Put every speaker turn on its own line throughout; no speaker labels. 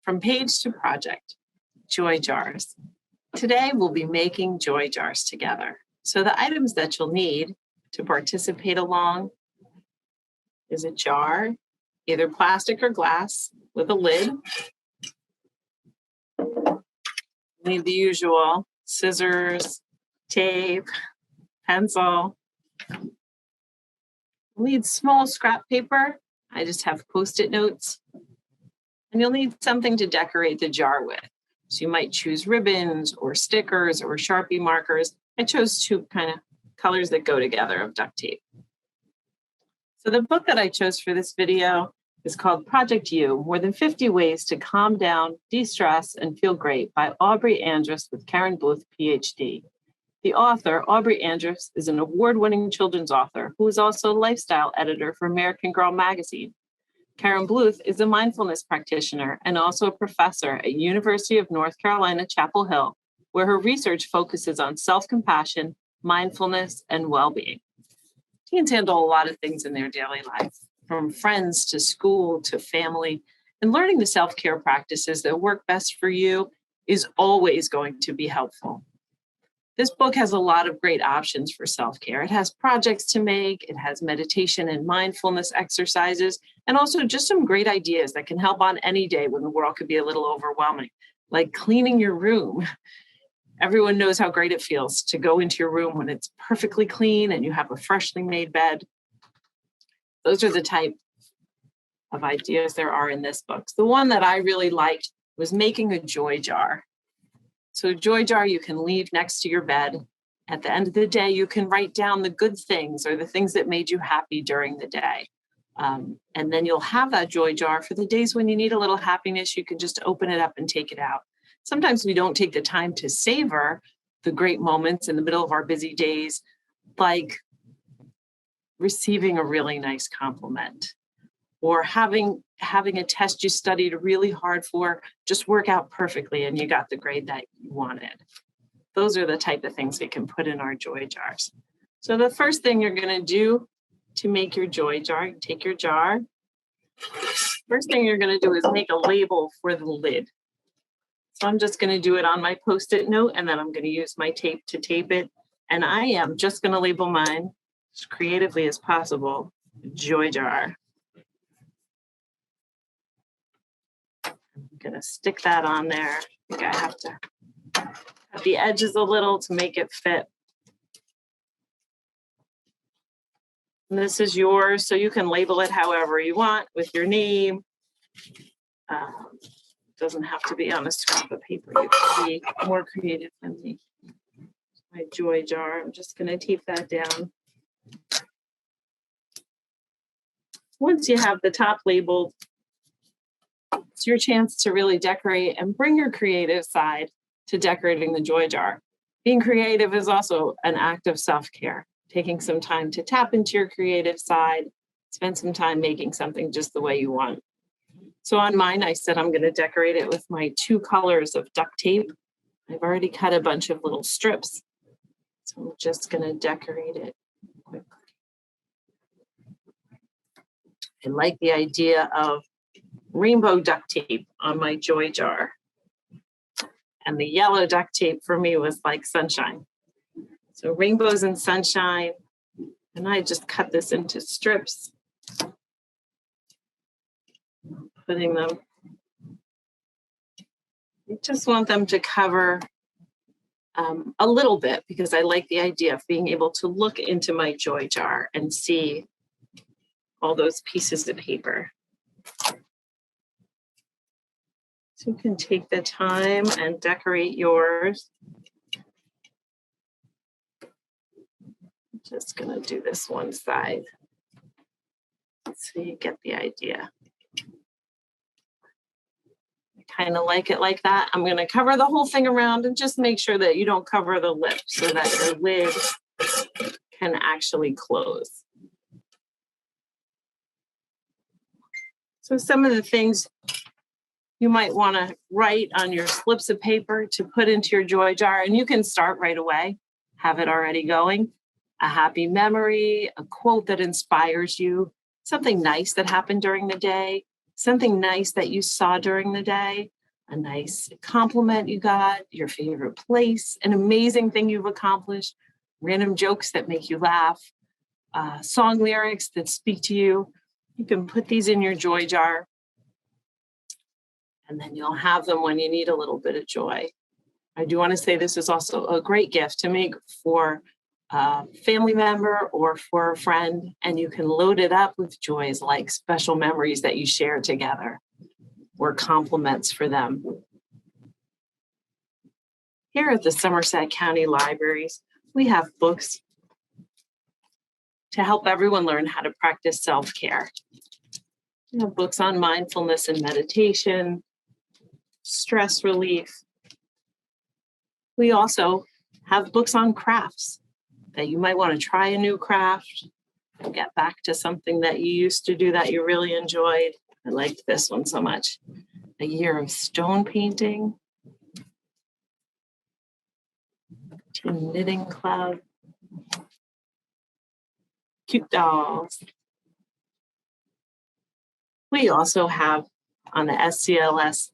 From page to project, joy jars. Today we'll be making joy jars together. So the items that you'll need to participate along is a jar, either plastic or glass with a lid. Need the usual scissors, tape, pencil. You'll need small scrap paper. I just have Post-it notes. And you'll need something to decorate the jar with. So you might choose ribbons or stickers or Sharpie markers. I chose two kind of colors that go together of duct tape. So the book that I chose for this video is called Project You, More Than 50 Ways to Calm Down, De-Stress, and Feel Great by Aubre Andrus with Karen Bluth, PhD. The author, Aubre Andrus, is an award-winning children's author who is also a lifestyle editor for American Girl magazine. Karen Bluth is a mindfulness practitioner and also a professor at University of North Carolina, Chapel Hill, where her research focuses on self-compassion, mindfulness, and well-being. Teens handle a lot of things in their daily life, from friends to school to family, and learning the self-care practices that work best for you is always going to be helpful. This book has a lot of great options for self-care. It has projects to make, it has meditation and mindfulness exercises, and also just some great ideas that can help on any day when the world could be a little overwhelming, like cleaning your room. Everyone knows how great it feels to go into your room when it's perfectly clean and you have a freshly made bed. Those are the type of ideas there are in this book. The one that I really liked was making a joy jar. So a joy jar you can leave next to your bed. At the end of the day, you can write down the good things or the things that made you happy during the day. And then you'll have that joy jar for the days when you need a little happiness. You can just open it up and take it out. Sometimes we don't take the time to savor the great moments in the middle of our busy days, like receiving a really nice compliment or having a test you studied really hard for just work out perfectly and you got the grade that you wanted. Those are the type of things we can put in our joy jars. So the first thing you're going to do to make your joy jar, take your jar. First thing you're going to do is make a label for the lid. So I'm just going to do it on my Post-it note, and then I'm going to use my tape to tape it. And I am just going to label mine as creatively as possible, joy jar. I'm going to stick that on there. I think I have to cut the edges a little to make it fit. And this is yours, so you can label it however you want with your name. Doesn't have to be on a scrap of paper. You can be more creative than me. My joy jar, I'm just going to tape that down. Once you have the top labeled, it's your chance to really decorate and bring your creative side to decorating the joy jar. Being creative is also an act of self-care. Taking some time to tap into your creative side, spend some time making something just the way you want. So on mine, I said I'm going to decorate it with my 2 colors of duct tape. I've already cut a bunch of little strips. So I'm just going to decorate it quickly. I like the idea of rainbow duct tape on my joy jar. And the yellow duct tape for me was like sunshine. So rainbows and sunshine. And I just cut this into strips. Putting them, I just want them to cover a little bit because I like the idea of being able to look into my joy jar and see all those pieces of paper. So you can take the time and decorate yours. I'm just going to do this one side so you get the idea. Kind of like it like that. I'm going to cover the whole thing around and just make sure that you don't cover the lip so that your lid can actually close. So some of the things you might want to write on your slips of paper to put into your joy jar, and you can start right away, have it already going. A happy memory, a quote that inspires you, something nice that happened during the day, something nice that you saw during the day, a nice compliment you got, your favorite place, an amazing thing you've accomplished, random jokes that make you laugh, song lyrics that speak to you. You can put these in your joy jar, and then you'll have them when you need a little bit of joy. I do want to say this is also a great gift to make for a family member or for a friend, and you can load it up with joys like special memories that you share together or compliments for them. Here at the Somerset County Libraries, we have books to help everyone learn how to practice self-care. We have books on mindfulness and meditation, stress relief. We also have books on crafts that you might want to try a new craft, get back to something that you used to do that you really enjoyed. I liked this one so much. A Year of Stone Painting, Teen Knitting Club, cute dolls. We also have on the sclsnj.org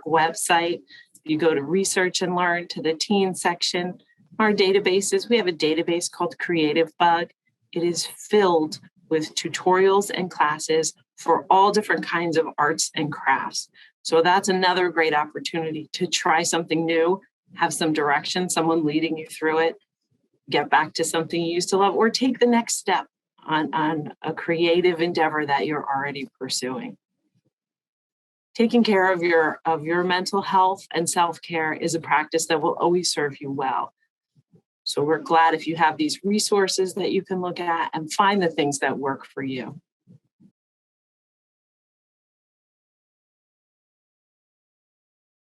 website, you go to research and learn to the teen section. Our databases, we have a database called Creative Bug. It is filled with tutorials and classes for all different kinds of arts and crafts. So that's another great opportunity to try something new, have some direction, someone leading you through it, get back to something you used to love, or take the next step on a creative endeavor that you're already pursuing. Taking care of your mental health and self-care is a practice that will always serve you well. So we're glad if you have these resources that you can look at and find the things that work for you.